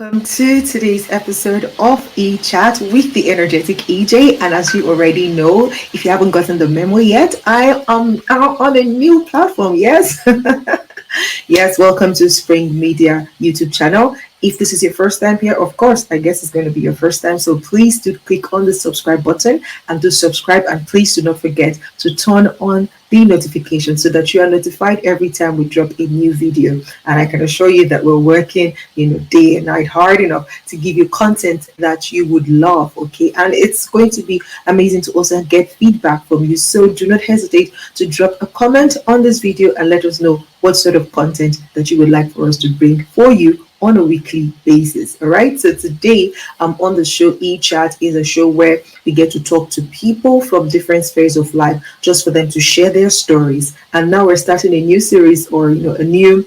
welcome to today's episode of eChat with the energetic EJ. And as you already know, if you haven't gotten the memo yet, I am on a new platform. Yes, yes, welcome to Spring Media YouTube channel. If this is your first time here, of course, I guess it's going to be your first time. So please do click on the subscribe button and do subscribe. And please do not forget to turn on the notification so that you are notified every time we drop a new video. And I can assure you that we're working, day and night hard enough to give you content that you would love. Okay. And it's going to be amazing to also get feedback from you. So do not hesitate to drop a comment on this video and let us know what sort of content that you would like for us to bring for you on a weekly basis. All right. So today on the show, eChat is a show where we get to talk to people from different spheres of life just for them to share their stories. And now we're starting a new series, or a new,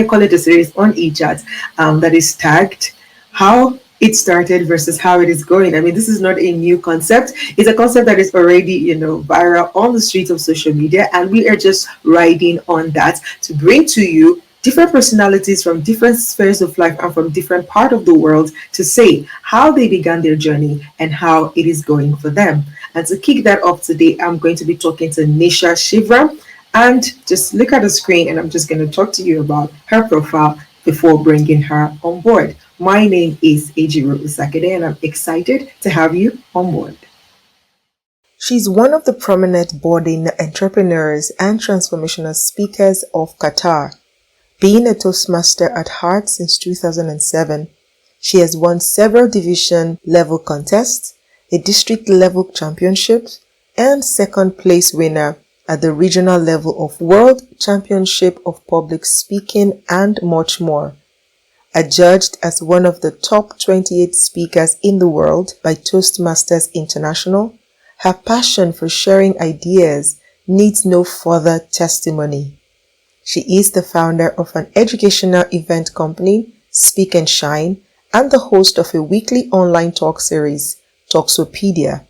call it a series on eChat that is tagged How It Started versus How It Is Going. I mean, this is not a new concept. It's a concept that is already, viral on the streets of social media. And we are just riding on that to bring to you different personalities from different spheres of life and from different part of the world to say how they began their journey and how it is going for them. And to kick that off today, I'm going to be talking to Nisha Shivram. And just look at the screen and I'm just going to talk to you about her profile before bringing her on board. My name is Ejiro Usakede and I'm excited to have you on board. She's one of the prominent budding entrepreneurs and transformational speakers of Qatar. Being a Toastmaster at heart since 2007, she has won several division-level contests, a district-level championship, and second-place winner at the regional level of World Championship of Public Speaking and much more. Adjudged as one of the top 28 speakers in the world by Toastmasters International, her passion for sharing ideas needs no further testimony. She is the founder of an educational event company, Speak and Shine, and the host of a weekly online talk series, Talksopedia,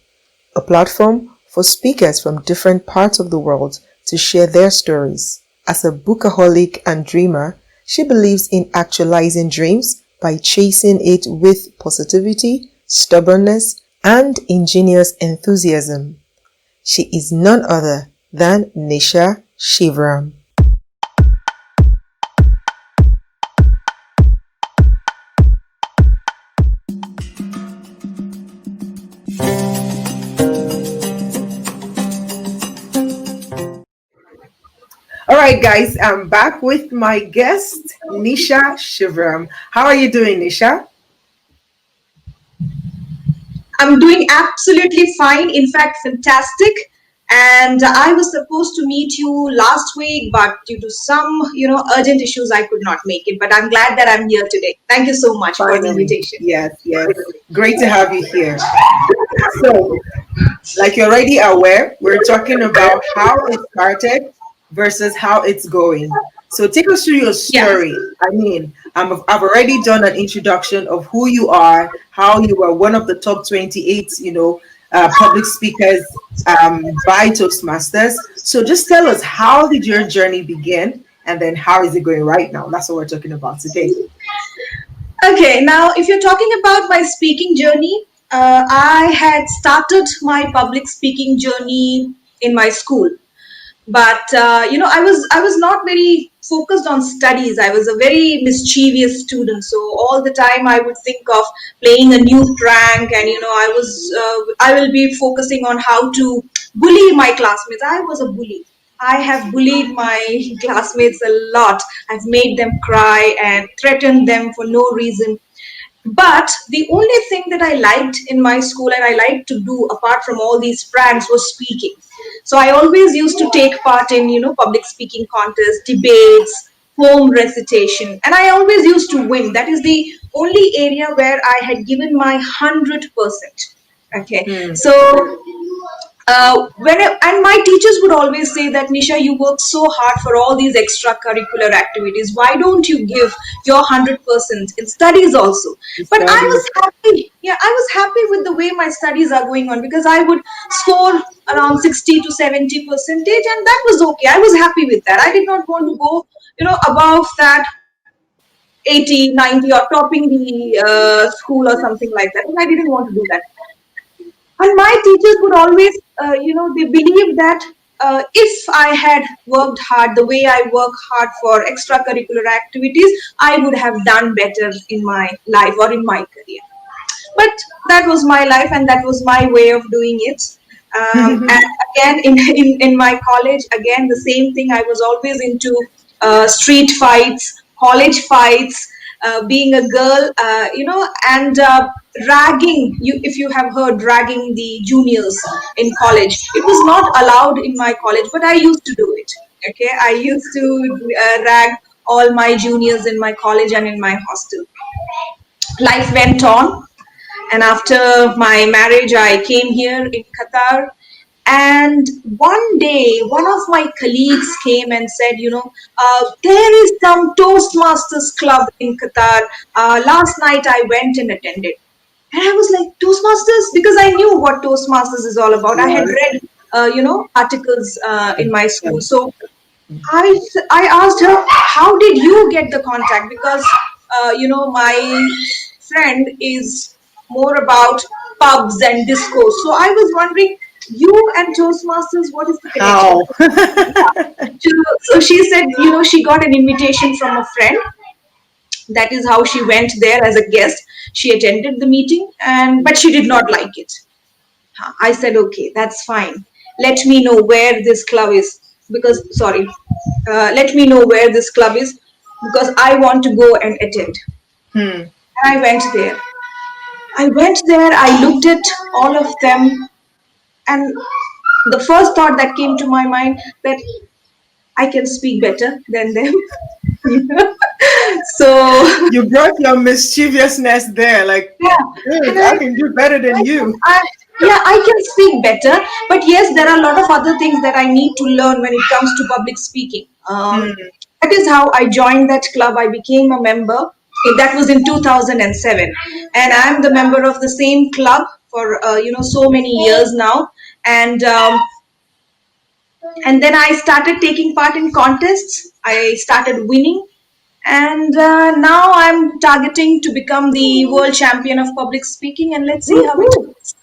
a platform for speakers from different parts of the world to share their stories. As a bookaholic and dreamer, she believes in actualizing dreams by chasing it with positivity, stubbornness, and ingenious enthusiasm. She is none other than Nisha Shivram. All right, guys, I'm back with my guest, Nisha Shivram. How are you doing, Nisha? I'm doing absolutely fine. In fact, fantastic. And I was supposed to meet you last week, but due to some, urgent issues, I could not make it. But I'm glad that I'm here today. Thank you so much for the invitation. Yes. Great to have you here. So, like you're already aware, we're talking about how it started versus how it's going. So take us through your story. Yes. I mean, I've already done an introduction of who you are, how you were one of the top 28, public speakers by Toastmasters. So just tell us, how did your journey begin? And then how is it going right now? That's what we're talking about today. Okay, now if you're talking about my speaking journey, I had started my public speaking journey in my school. But I was not very focused on studies. I was a very mischievous student, so all the time I would think of playing a new prank, and I will be focusing on how to bully my classmates. I was a bully. I have bullied my classmates a lot. I've made them cry and threatened them for no reason. But the only thing that I liked in my school and I liked to do apart from all these pranks was speaking. So I always used to take part in, public speaking contests, debates, poem recitation, and I always used to win. That is the only area where I had given my 100%. Okay. So and my teachers would always say that, Nisha, you work so hard for all these extracurricular activities. Why don't you give your 100% in studies also? But I was happy. Yeah, I was happy with the way my studies are going on, because I would score around 60 to 70 percentage, and that was okay. I was happy with that. I did not want to go, above that 80, 90, or topping the school or something like that. And I didn't want to do that. And my teachers would always, they believed that if I had worked hard the way I work hard for extracurricular activities, I would have done better in my life or in my career. But that was my life and that was my way of doing it. And again, in my college, again, the same thing. I was always into street fights, college fights, being a girl, and ragging. If you have heard ragging the juniors in college, it was not allowed in my college, but I used to do it. Okay, I used to rag all my juniors in my college and in my hostel. Life went on, and after my marriage, I came here in Qatar. And one day, one of my colleagues came and said, there is some Toastmasters club in Qatar. Last night I went and attended. And I was like, Toastmasters? Because I knew what Toastmasters is all about. I had Was. read, articles in my Yeah. school. So I asked her, how did you get the contact? Because, my friend is more about pubs and discos. So I was wondering, you and Toastmasters, what is the connection? How? So she said, she got an invitation from a friend. That is how she went there as a guest. She attended the meeting, and but she did not like it. I said, okay, that's fine. Let me know where this club is. Let me know where this club is because I want to go and attend. Hmm. And I went there. I looked at all of them, and the first thought that came to my mind that I can speak better than them. So You brought your mischievousness there, like, yeah, and I can do better than I said, you. yeah, I can speak better, but yes, there are a lot of other things that I need to learn when it comes to public speaking. Hmm. That is how I joined that club. I became a member. That was in 2007, and I'm the member of the same club for so many years now. And then I started taking part in contests. I started winning, and now I'm targeting to become the world champion of public speaking. And let's see how it Woohoo! goes.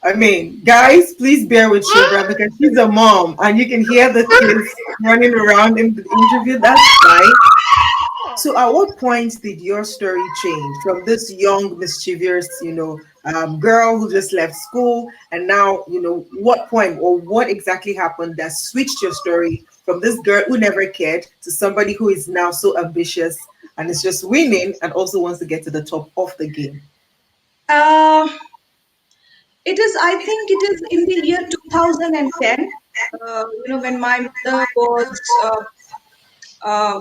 I mean, guys, please bear with Shivra because she's a mom and you can hear the kids running around in the interview. That's fine. So, at what point did your story change from this young, mischievous, girl who just left school, and now, what point or what exactly happened that switched your story from this girl who never cared to somebody who is now so ambitious and is just winning and also wants to get to the top of the game? Uh, it is, I think it is in the year 2010, when my mother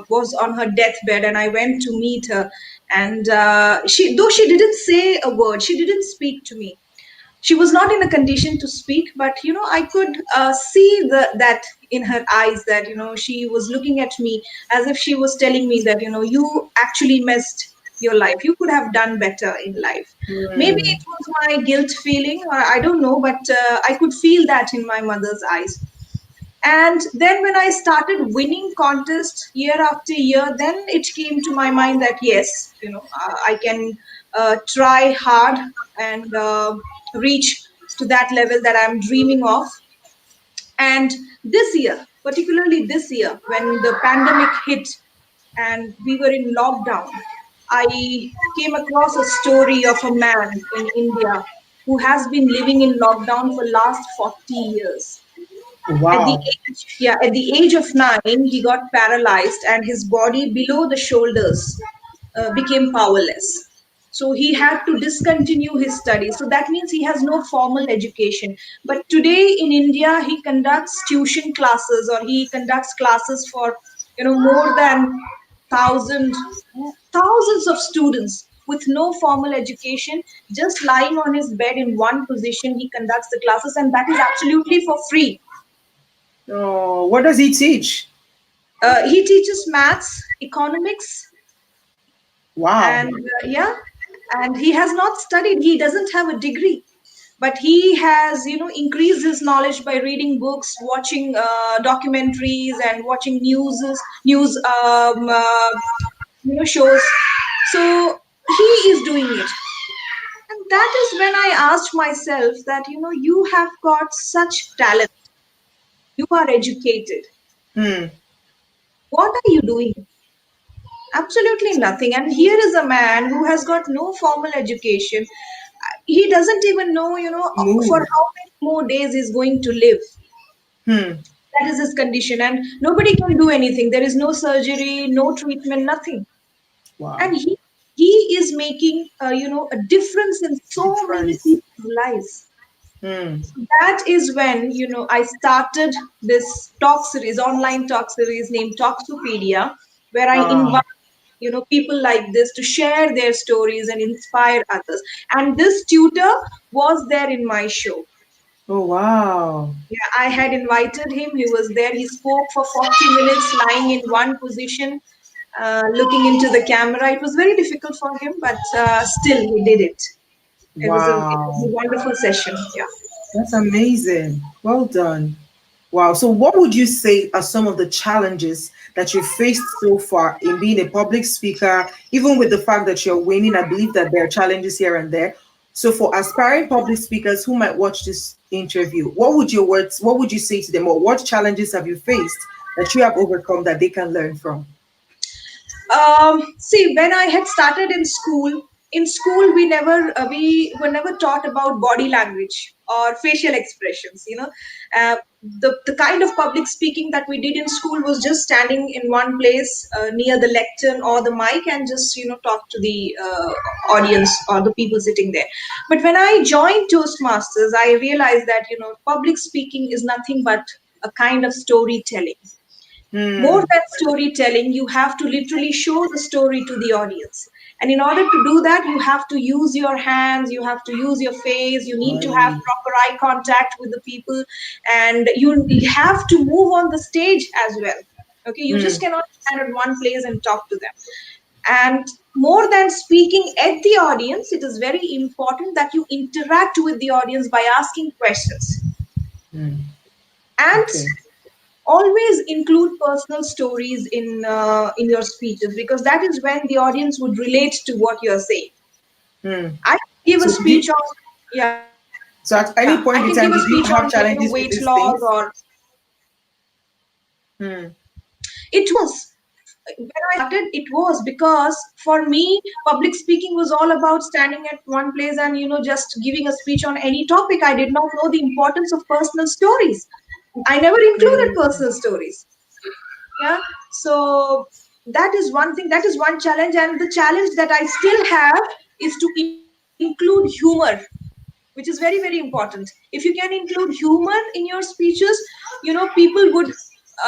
was on her deathbed and I went to meet her. And though she didn't say a word, she didn't speak to me. She was not in a condition to speak, but I could see that in her eyes that she was looking at me as if she was telling me that you actually missed your life. You could have done better in life. Maybe Hmm. it was my guilt feeling, or I don't know, but I could feel that in my mother's eyes. And then when I started winning contests year after year, then it came to my mind that yes, I can try hard and reach to that level that I'm dreaming of. And this year, particularly this year, when the pandemic hit and we were in lockdown, I came across a story of a man in India who has been living in lockdown for last 40 years. Wow. At the age of 9, he got paralyzed and his body below the shoulders became powerless. So he had to discontinue his studies. So that means he has no formal education. But today in India, he conducts tuition classes or he conducts classes for more than thousand thousands of students with no formal education, just lying on his bed in one position. He conducts the classes, and that is absolutely for free. Oh, what does he teach? He teaches maths, economics, Wow. and yeah, and he has not studied. He doesn't have a degree. but he has increased his knowledge by reading books, watching documentaries, and watching news shows. So he is doing it, and that is when I asked myself that you have got such talent, you are educated, Hmm. what are you doing? Absolutely nothing. And here is a man who has got no formal education. He doesn't even know, for Move. how many more days he's going to live. Hmm. That is his condition, and nobody can do anything. There is no surgery, no treatment, nothing. Wow. And he is making, a difference in so many Difference. people's lives. Hmm. That is when I started this talk series, online talk series named Talksopedia, where I Ah. invite people like this to share their stories and inspire others. And this tutor was there in my show. Oh wow. Yeah, I had invited him. He was there. He spoke for 40 minutes, lying in one position, looking into the camera. It was very difficult for him, but still he did it. It was a Wow. wonderful session. Yeah. That's amazing. Well done. Wow. So, what would you say are some of the challenges that you faced so far in being a public speaker, even with the fact that you're winning? I believe that there are challenges here and there. So, for aspiring public speakers who might watch this interview, what would you say to them, or what challenges have you faced that you have overcome that they can learn from? See, when I had started in school we were never taught about body language or facial expressions. The kind of public speaking that we did in school was just standing in one place near the lectern or the mic and just talk to the audience or the people sitting there. But when I joined Toastmasters, I realized that public speaking is nothing but a kind of storytelling. More Hmm. than storytelling, you have to literally show the story to the audience. And in order to do that, you have to use your hands, you have to use your face, you need to have Body. proper eye contact with the people, and you have to move on the stage as well. Okay, you just Hmm. cannot stand at one place and talk to them. And more than speaking at the audience, it is very important that you interact with the audience by asking questions. Hmm. And Okay. always include personal stories in your speeches, because that is when the audience would relate to what you're saying. Hmm. I can give a So, did you? speech on, yeah, I can give a speech So, on at any point in time, weight did you loss have or challenges with these things? Hmm. it was when I started, it was because for me, public speaking was all about standing at one place and just giving a speech on any topic. I did not know the importance of personal stories. I never included Hmm. personal stories. Yeah, so that is one challenge, and the challenge that I still have is to include humor, which is very, very important. If you can include humor in your speeches, people would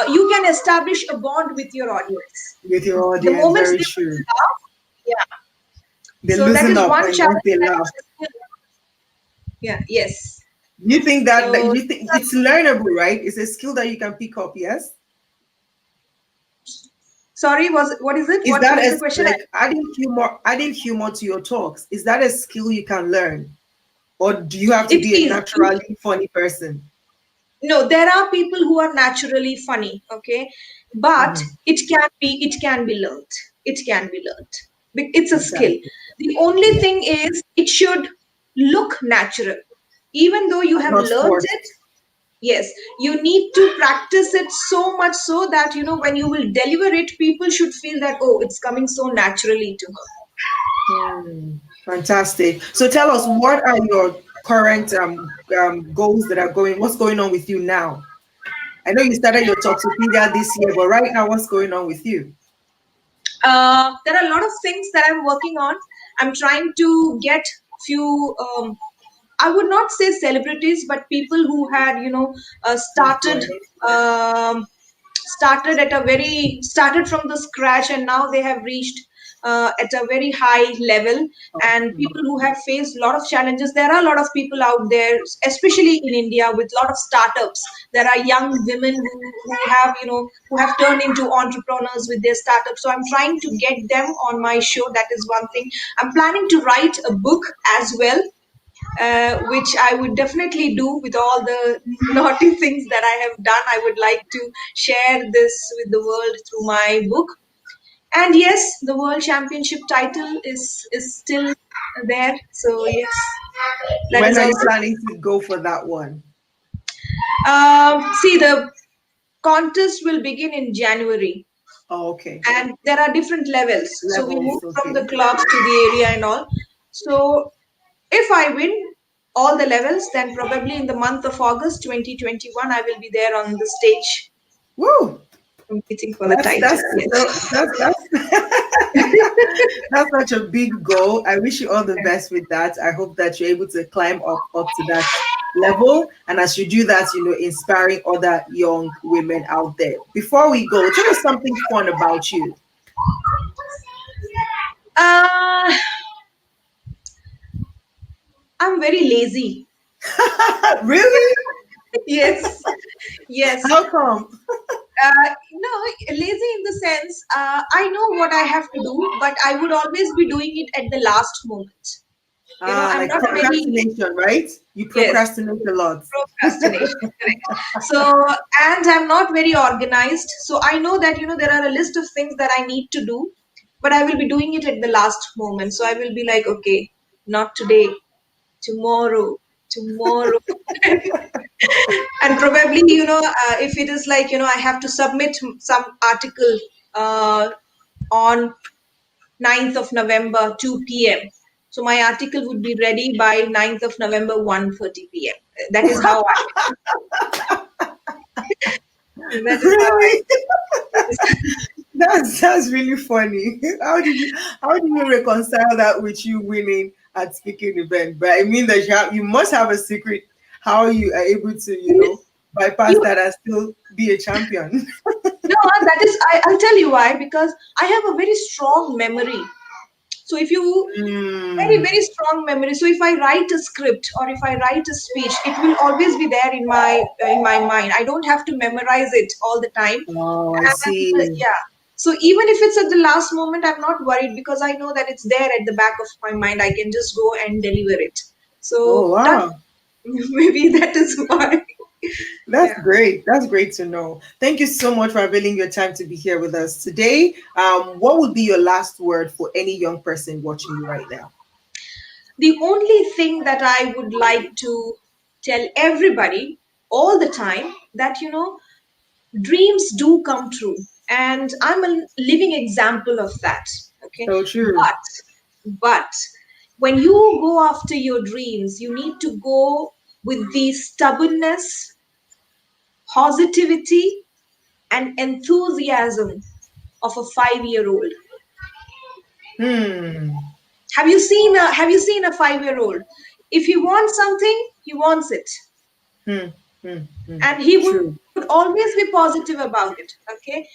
you can establish a bond with your audience. With your The audience, moments very they would true. laugh. Yeah, They so that loosen is up one and once challenge they that laugh. I still, yeah, yes. You think that So you think it's learnable, right? It's a skill that you can pick up, yes? sorry, was what is it, Is what that is the as question? like adding humor to your talks? Is that a skill you can learn? Or do you have to It be a is. naturally funny person? No, there are people who are naturally funny, okay, but Mhm. it can be learned. It can be learned. It's a skill. Fantastic. The only Yeah. thing is it should look natural, even though you And have not learned forced. it. Yes, you need to practice it so much so that when you will deliver it, people should feel that, oh, it's coming so naturally to her. Hmm. Fantastic. So tell us, what are your current goals that are going? What's going on with you now? I know you started your Toxopedia this year, but right now, what's going on with you? There are a lot of things that I'm working on. I'm trying to get few. I would not say celebrities, but people who had Influence. um, started from the scratch, and now they have reached at a very high level, Oh, and hmm. people who have faced a lot of challenges. There are a lot of people out there, especially in India, with a lot of startups. There are young women who have who have turned into entrepreneurs with their startups, so I'm trying to get them on my show. That is one thing. I'm planning to write a book as well, which I would definitely do with all the naughty things that I have done. I would like to share this with the world through my book. And yes, the world championship title is still there. So yes, that When is are you also. planning to go for that one? See, the contest will begin in January, Oh, okay. and there are different levels. So we move Levels, from the okay. clubs to the area and all. So if I win all the levels, then probably in the month of August 2021, I will be there on the stage Woo! competing for the That's title. that's Yes. so that's that's such a big goal. I wish you all the best with that. I hope that you're able to climb up to that level. And as you do that, inspiring other young women out there. Before we go, tell us something fun about you. Uh, I'm very lazy. Really? Yes. Yes. How come? No, lazy in the sense I know what I have to do, but I would always be doing it at the last moment. I'm Like not a very. procrastination, right? You Yes, procrastinate a lot. procrastination, correct. So, and I'm not very organized. So I know that, there are a list of things that I need to do, but I will be doing it at the last moment. So I will be like, okay, not today, tomorrow, tomorrow. And probably, if it is like, I have to submit some article uh, on 9th of November, 2 p.m. So my article would be ready by 9th of November, 1:30 p.m. That is how that is how I Really? that is. That's really funny. How do you reconcile that with you winning at speaking event? But I mean that you must have a secret how you are able to, bypass You that and still be a champion. no, that is I'll tell you why, because I have a very strong memory. So if you very, Mm. very strong memory. So if I write a script or if I write a speech, it will always be there in my mind. I don't have to memorize it all the time. Oh, I And see. yeah, so even if it's at the last moment, I'm not worried because I know that it's there at the back of my mind. I can just go and deliver it. Oh, So that wow. maybe that is why. That's Yeah. great. That's great to know. Thank you so much for availing your time to be here with us today. What would be your last word for any young person watching you right now? The only thing that I would like to tell everybody all the time that dreams do come true, and I'm a living example of that. Okay, So true. but when you go after your dreams, you need to go with the stubbornness, positivity, and enthusiasm of a 5-year-old. Hmm. Have you seen a 5-year-old? If he wants something, he wants it, Hmm. Hmm. Hmm. and he would True. always be positive about it. Okay,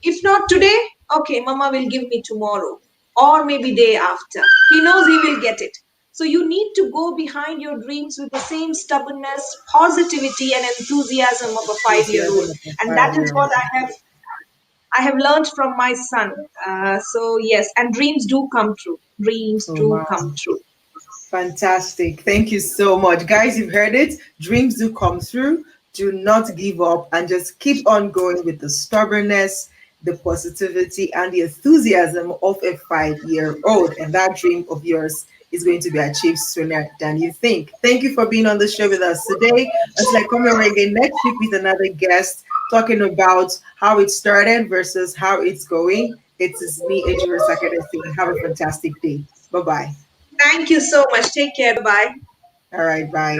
if not today, okay, mama will give me tomorrow or maybe day after. He knows he will get it. So you need to go behind your dreams with the same stubbornness, positivity, and enthusiasm of a 5-year-old. Enthusiasm of a And that is 5 year what old. I have learned from my son. So yes, and dreams do come true. Dreams Oh, do wow. come true. Fantastic. Thank you so much. Guys, you've heard it. Dreams do come through. Do not give up and just keep on going with the stubbornness, the positivity, and the enthusiasm of a 5 year old. And that dream of yours is going to be achieved sooner than you think. Thank you for being on the show with us today. Until I come your way again next week with another guest talking about how it started versus how it's going. It is me, Ejiro Sakade, saying have a fantastic day. Bye bye. Thank you so much. Take care. Bye bye. All right, bye.